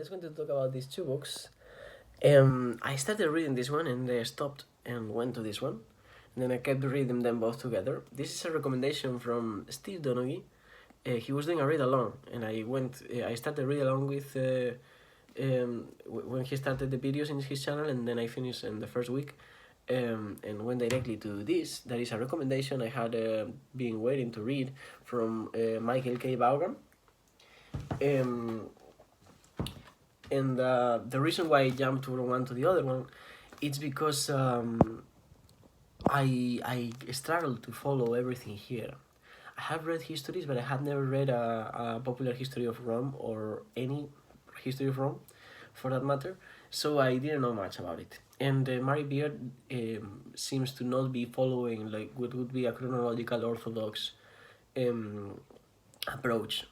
just going to talk about these two books. I started reading this one and I stopped and went to this one. And then I kept reading them both together. This is a recommendation from Steve Donaghy. He was doing a read along, and I went. I started read along with when he started the videos in his channel, and then I finished in the first week, and went directly to this. That is a recommendation I had been waiting to read from Michael K. Vaughan. And the reason why I jumped from one to the other one, it's because I struggled to follow everything here. I have read histories, but I had never read a popular history of Rome or any history of Rome, for that matter. So I didn't know much about it. And Mary Beard seems to not be following like what would be a chronological orthodox approach.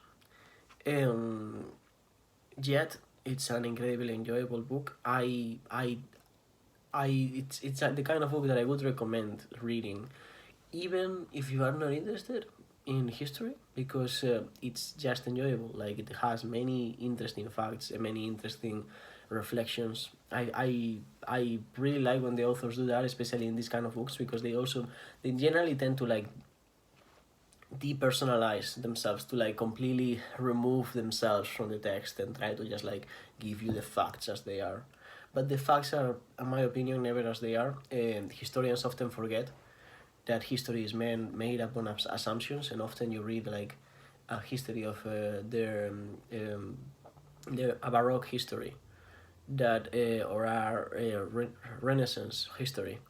Yet it's an incredibly enjoyable book. It's the kind of book that I would recommend reading, even if you are not interested in history, because it's just enjoyable. Like, it has many interesting facts and many interesting reflections. I really like when the authors do that, especially in these kind of books, because they generally tend to like depersonalize themselves, to like completely remove themselves from the text and try to just like give you the facts as they are. But the facts are, in my opinion, never as they are. And historians often forget that history is made upon assumptions, and often you read like a history of their a Baroque history that or a Renaissance history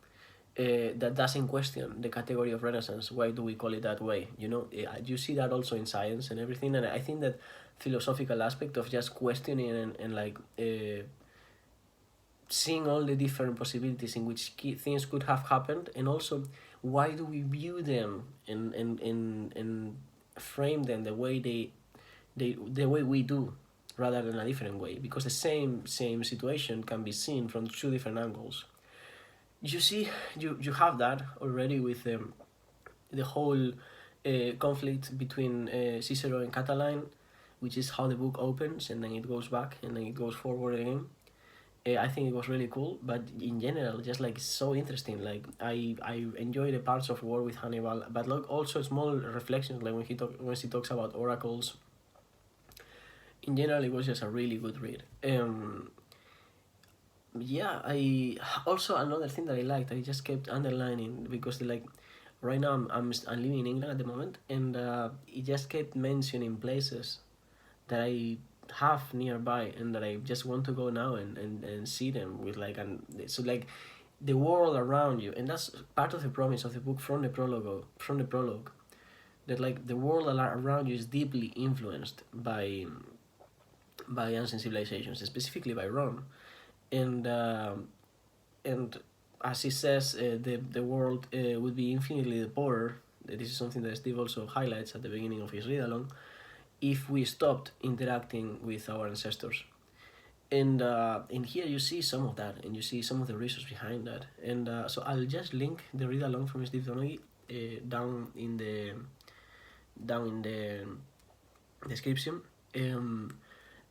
that doesn't question the category of Renaissance. Why do we call it that way? You see that also in science and everything, and I think that philosophical aspect of just questioning and like seeing all the different possibilities in which things could have happened, and also why do we view them and frame them the way the way we do, rather than a different way, because the same situation can be seen from two different angles. You see, you have that already with the whole conflict between Cicero and Catiline, which is how the book opens, and then it goes back and then it goes forward again. I think it was really cool, but in general, just like so interesting. Like, I enjoy the parts of War with Hannibal, but like also small reflections, like when she talks about oracles. In general, it was just a really good read. Yeah, I also, another thing that I liked, I just kept underlining, because like right now I'm living in England at the moment, and it just kept mentioning places that I have nearby and that I just want to go now and see them with like, and so like the world around you. And that's part of the promise of the book from the prologue, that like the world around you is deeply influenced by ancient civilizations, specifically by Rome. And as he says, the world would be infinitely poorer. This is something that Steve also highlights at the beginning of his read along, if we stopped interacting with our ancestors. And in here you see some of that, and you see some of the reasons behind that. And so I'll just link the read along from Steve Donaghy down in the description.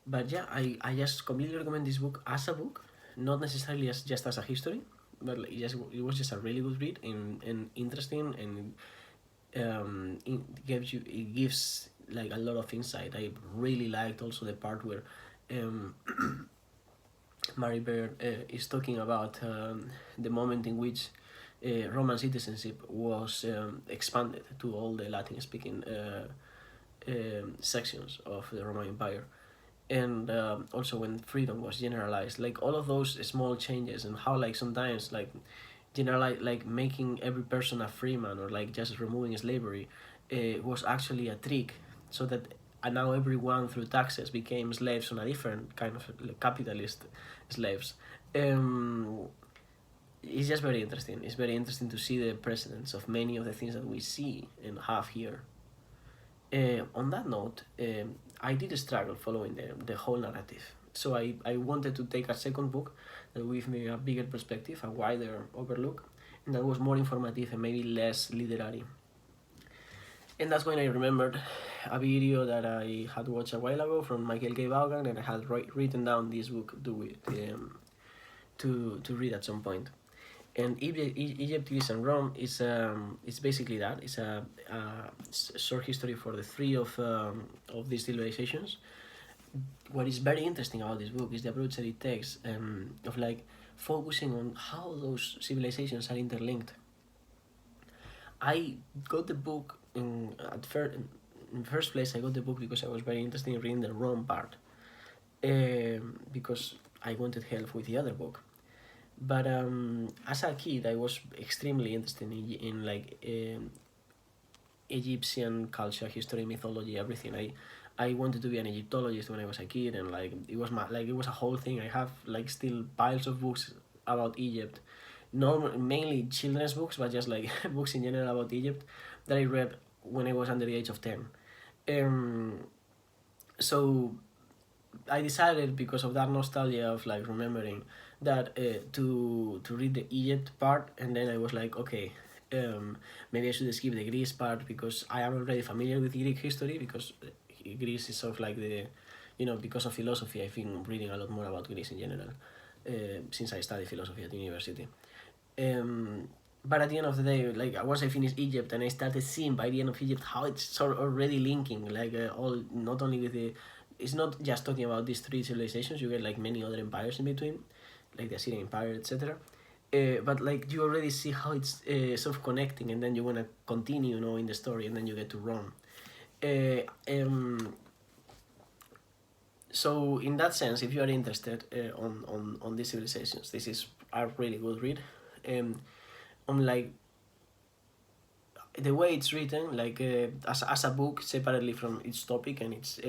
But yeah, I just completely recommend this book as a book, not necessarily as just as a history, but it was just a really good read and interesting, and it gives like a lot of insight. I really liked also the part where Mary Beard is talking about the moment in which Roman citizenship was expanded to all the Latin-speaking sections of the Roman Empire, and also when freedom was generalized. Like, all of those small changes, and how like sometimes like generalize, like making every person a freeman, or like just removing slavery was actually a trick, so that now everyone through taxes became slaves on a different kind of capitalist slaves. It's just very interesting. It's very interesting to see the precedents of many of the things that we see and have here. On that note, I did struggle following the whole narrative. So I wanted to take a second book that would give me a bigger perspective, a wider overlook, and that was more informative and maybe less literary. And that's when I remembered a video that I had watched a while ago from Michael K. Vaughan, and I had written down this book to read at some point. And Egypt, Greece, and Rome is it's basically that. It's a short history for the three of these civilizations. What is very interesting about this book is the approach that it takes of like focusing on how those civilizations are interlinked. I got the book in the first place. I got the book because I was very interested in reading the Rome part, because I wanted help with the other book. But as a kid, I was extremely interested in like Egyptian culture, history, mythology, everything. I wanted to be an Egyptologist when I was a kid, and like it was a whole thing. I have like still piles of books about Egypt, mainly children's books, but just like books in general about Egypt that I read when I was under the age of 10. So I decided, because of that nostalgia of like remembering that, to read the Egypt part, and then I was like, okay, maybe I should skip the Greece part because I am already familiar with Greek history, because Greece is sort of like the, because of philosophy, I've been reading a lot more about Greece in general, since I studied philosophy at university. But at the end of the day, like once I finished Egypt and I started seeing by the end of Egypt how it's sort of already linking, like all, not only with the, it's not just talking about these three civilizations, you get like many other empires in between, like the Assyrian Empire, etc. But like you already see how it's sort of connecting, and then you want to continue, in the story, and then you get to Rome. So in that sense, if you are interested on these civilizations, this is a really good read. On like the way it's written, like as a book separately from its topic and its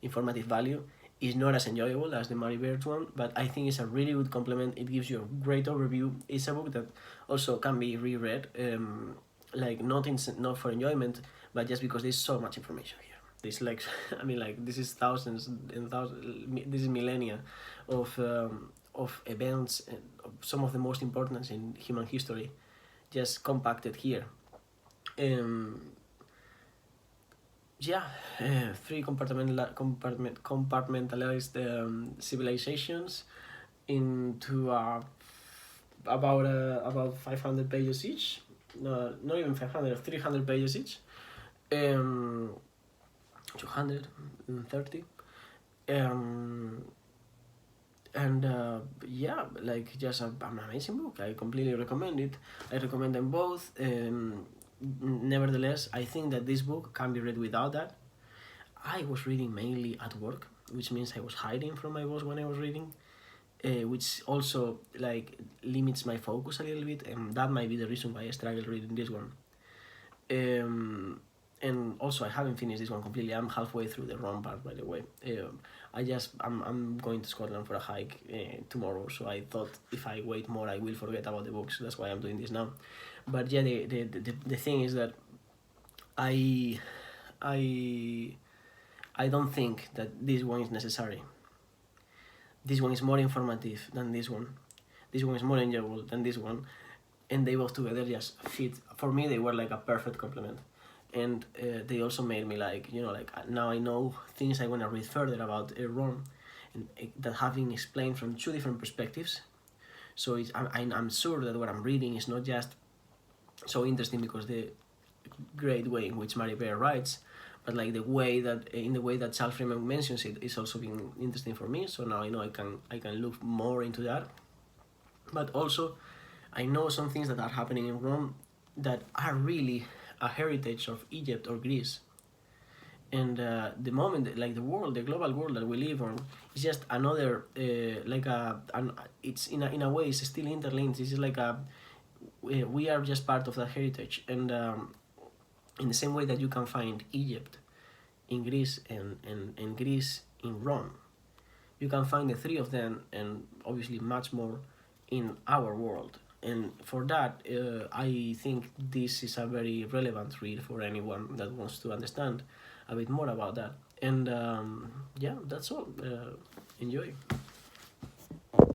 informative value, is not as enjoyable as the Mary Beard one, but I think it's a really good complement. It gives you a great overview. It's a book that also can be reread, like not for enjoyment, but just because there's so much information here. This like, I mean, like this is thousands and thousands. This is millennia of events, and some of the most important in human history, just compacted here. Yeah, three compartmentalized civilizations into about 500 pages each. No, not even 500, 300 pages each. 230. And yeah, like just an amazing book. I completely recommend it. I recommend them both. Nevertheless, I think that this book can be read without that. I was reading mainly at work, which means I was hiding from my boss when I was reading, which also like limits my focus a little bit, and that might be the reason why I struggle reading this one. And also I haven't finished this one completely. I'm halfway through the Rome part, by the way. I'm going to Scotland for a hike tomorrow, so I thought if I wait more I will forget about the books. That's why I'm doing this now. But yeah, the thing is that I don't think that this one is necessary. This one is more informative than this one. This one is more enjoyable than this one, and they both together just fit. For me, they were like a perfect complement. And they also made me like, now I know things I want to read further about Rome, and that have been explained from two different perspectives. So I'm sure that what I'm reading is not just so interesting because the great way in which Mary Beard writes, but like the way that Charles Freeman mentions it is also been interesting for me. So now I know I can look more into that. But also, I know some things that are happening in Rome that are really a heritage of Egypt or Greece. And the moment, like the global world that we live on, is just another, it's in a way, it's still interlinked. It's just like we are just part of that heritage. And in the same way that you can find Egypt in Greece and Greece in Rome, you can find the three of them, and obviously much more in our world. And for that, I think this is a very relevant read for anyone that wants to understand a bit more about that. And yeah, that's all. Enjoy.